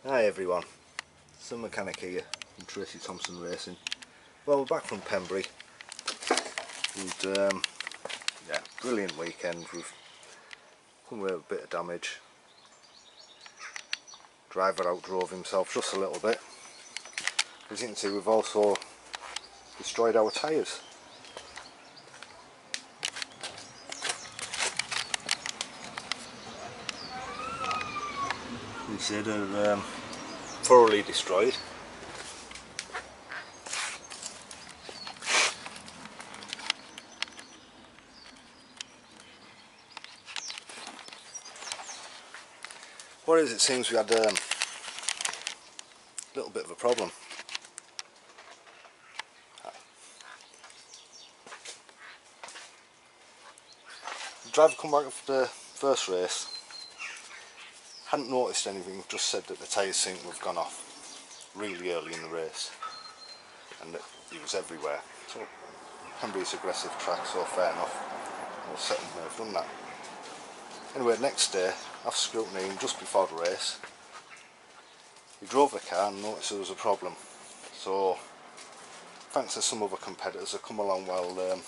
Hi everyone, Some Mechanic here from Tracy Thompson Racing. Well, we're back from Pembury and yeah, brilliant weekend. We've come with a bit of damage. Driver outdrove himself just a little bit. As you can see, we've also destroyed our tyres. We said they're thoroughly destroyed. What is it seems we had a little bit of a problem. The driver come back after the first race, hadn't noticed anything, just said that the tyres seemed to have gone off really early in the race and that he was everywhere. So Pembury's aggressive track, so fair enough, I was certain may have done that. Anyway, next day, after scrutiny and just before the race, he drove the car and noticed there was a problem. So thanks to some other competitors that come along while the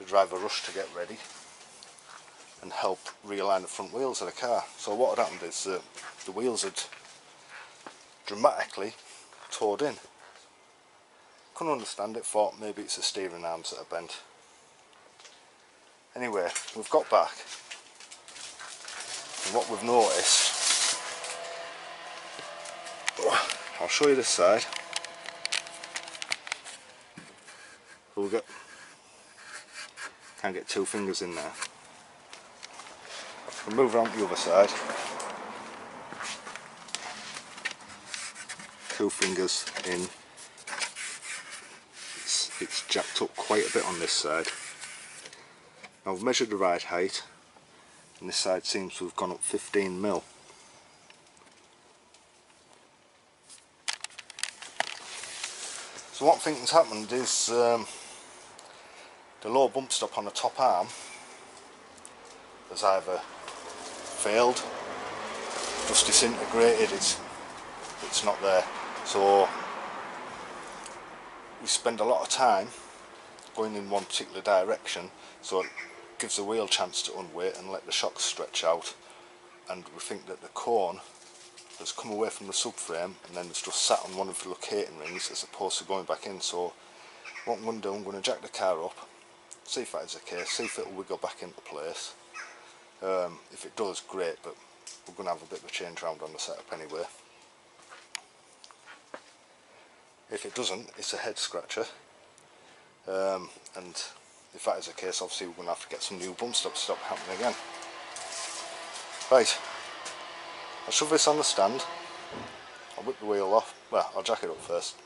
driver rushed to get ready and help realign the front wheels of the car. So what had happened is that the wheels had dramatically towed in. Couldn't understand it, thought maybe it's the steering arms that are bent. Anyway, we've got back and what we've noticed, I'll show you this side. We'll get, can't get two fingers in there. We'll move around to the other side. Two fingers in. It's jacked up quite a bit on this side. Now I've measured the ride height and this side seems to have gone up 15mm. So what I think has happened is the lower bump stop on the top arm has either failed, just disintegrated, it's not there. So we spend a lot of time going in one particular direction, so it gives the wheel a chance to unweight and let the shocks stretch out, and we think that the cone has come away from the subframe and then it's just sat on one of the locating rings as opposed to going back in. So what I'm going to do, I'm going to jack the car up, see if that is the case, see if it will wiggle back into place. If it does, great, but we're going to have a bit of a change round on the setup anyway. If it doesn't, it's a head scratcher, and if that is the case, obviously we're going to have to get some new bump stops to stop happening again. Right, I'll shove this on the stand, I'll whip the wheel off, well, I'll jack it up first.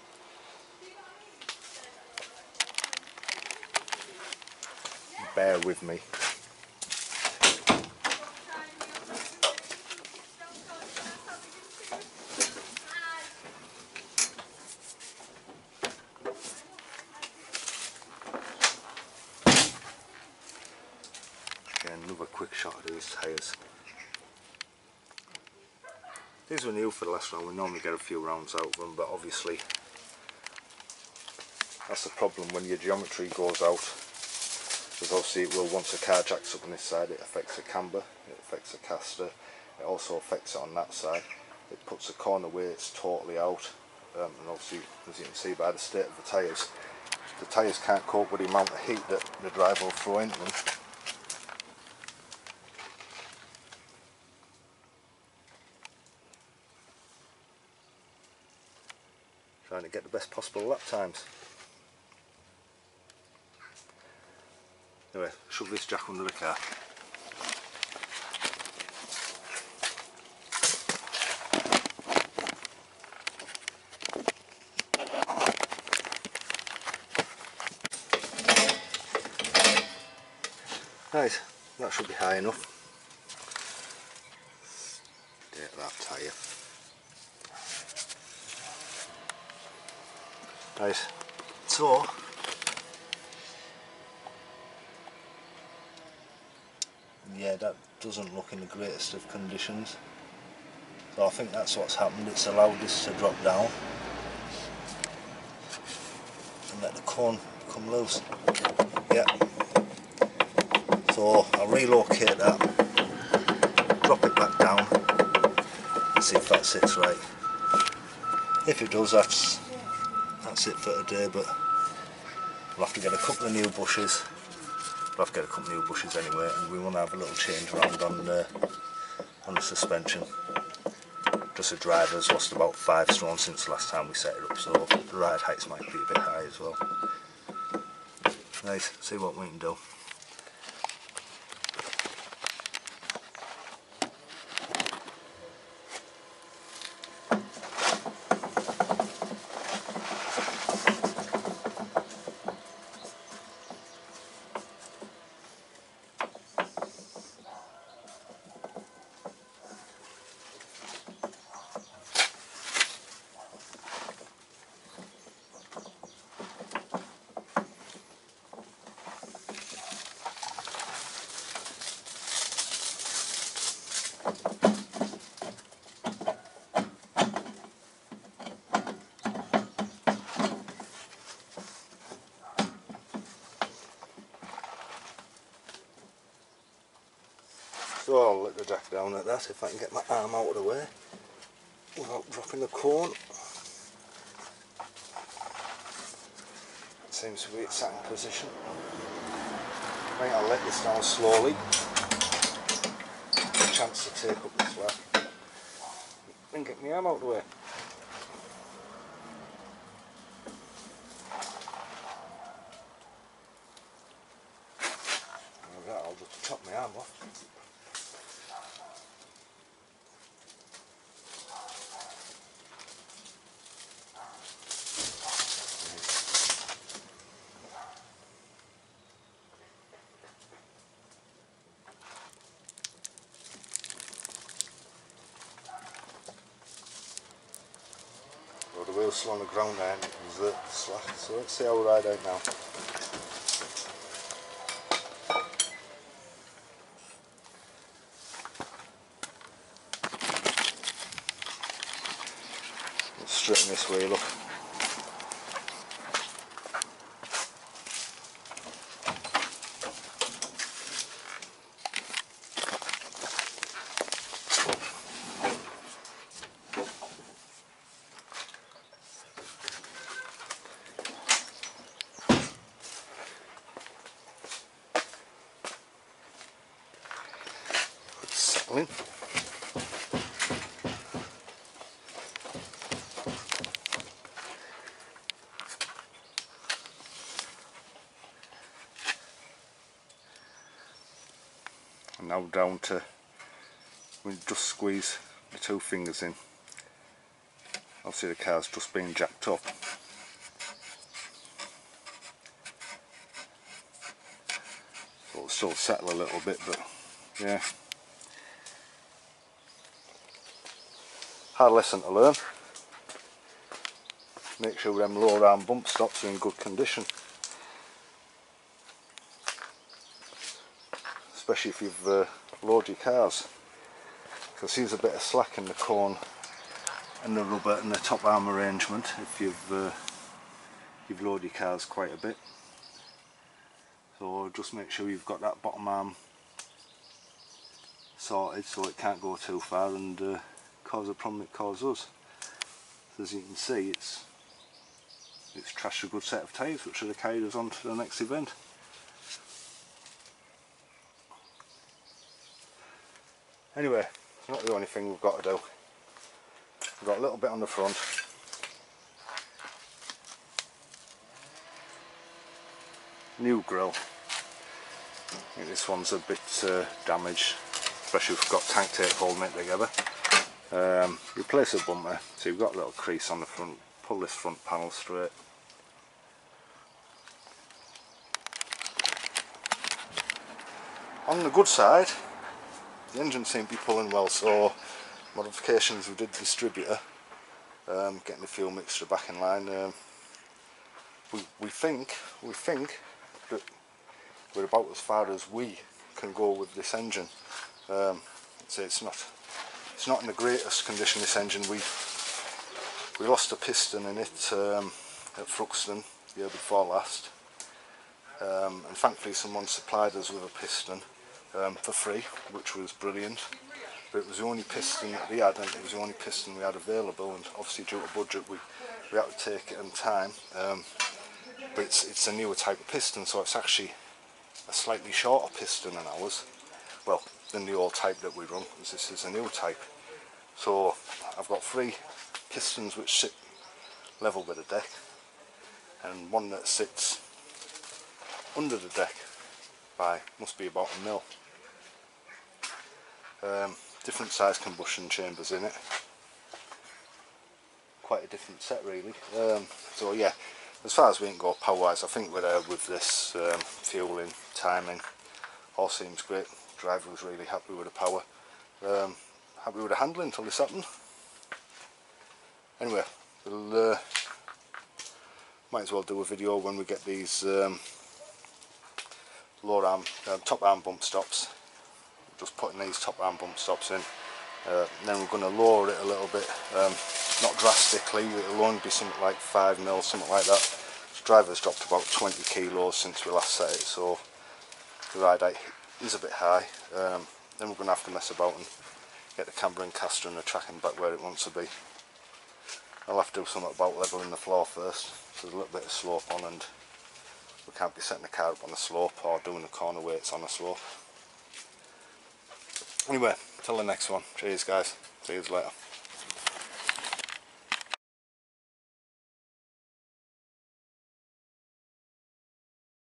Bear with me. Again, another quick shot of these tyres. These were new for the last round. We normally get a few rounds out of them, but obviously that's the problem when your geometry goes out, because obviously it will, once the car jacks up on this side, it affects the camber, it affects the caster, it also affects it on that side. It puts the corner weights totally out, and obviously, as you can see by the state of the tyres can't cope with the amount of heat that the driver will throw into them. Trying to get the best possible lap times. Anyway, shove this jack under the car. Right, that should be high enough. Date that tyre. Right, so yeah, that doesn't look in the greatest of conditions. So I think that's what's happened, it's allowed this to drop down and let the cone come loose. Yeah. So I'll relocate that, drop it back down and see if that sits right. If it does, that's it for today, but we'll have to get a couple of new bushes. We'll have to get a couple of new bushes anyway, and we want to have a little change around on the suspension. Just the driver's lost about 5 stone since the last time we set it up, so the ride heights might be a bit high as well. Right, see what we can do. So I'll let the jack down at that if I can get my arm out of the way without dropping the cone. It seems to be at sat in position. Right, I'll let this down slowly. A chance to take up the slack. Then get my arm out of the way. Alright, I'll just chop my arm off. Well, the wheel's still on the ground there and it was the slack, so let's see how we ride out now. Let's straighten this wheel up. Settling. And now down to, we just squeeze the 2 fingers in. Obviously the car's just being jacked up. So it'll still settle a little bit, but yeah. Hard lesson to learn. Make sure them lower arm bump stops are in good condition. Especially if you've lowered your cars. Because there's a bit of slack in the cone and the rubber and the top arm arrangement if you've lowered your cars quite a bit. So just make sure you've got that bottom arm sorted so it can't go too far and cause a problem it caused us. So as you can see, it's trashed a good set of tyres which should have carried us on to the next event. Anyway, it's not the only thing we've got to do. We've got a little bit on the front. New grille. I think this one's a bit damaged, especially if we've got tank tape holding it together. Replace the bumper, so you've got a little crease on the front. Pull this front panel straight. On the good side, the engine seemed to be pulling well, so modifications we did distributor, getting the fuel mixture back in line. We think that we're about as far as we can go with this engine. So it's not It's not in the greatest condition, this engine. We lost a piston in it at Thruxton the year before last, and thankfully someone supplied us with a piston for free, which was brilliant. But it was the only piston that we had, and it was the only piston we had available, and obviously due to budget we had to take it in time. But it's a newer type of piston, so it's actually a slightly shorter piston than ours, well, than the old type that we run, because this is a new type. So I've got 3 pistons which sit level with the deck, and one that sits under the deck by, must be about a mil. Different size combustion chambers in it, quite a different set really. So yeah, as far as we can go power wise, I think we're there with this. Fueling, timing, all seems great. Driver was really happy with the power, happy with the handling until this happened. Anyway, we'll might as well do a video when we get these lower arm, top arm bump stops. Just putting these top arm bump stops in, then we're going to lower it a little bit, not drastically. It'll only be something like 5 mil, something like that. The driver's dropped about 20 kilos since we last set it, so the ride height is a bit high. Then we're going to have to mess about and get the camber and caster and the tracking back where it wants to be. I'll have to do something about leveling the floor first, so there's a little bit of slope on, and we can't be setting the car up on a slope or doing the corner weights on a slope. Anyway, till the next one. Cheers guys, see you later.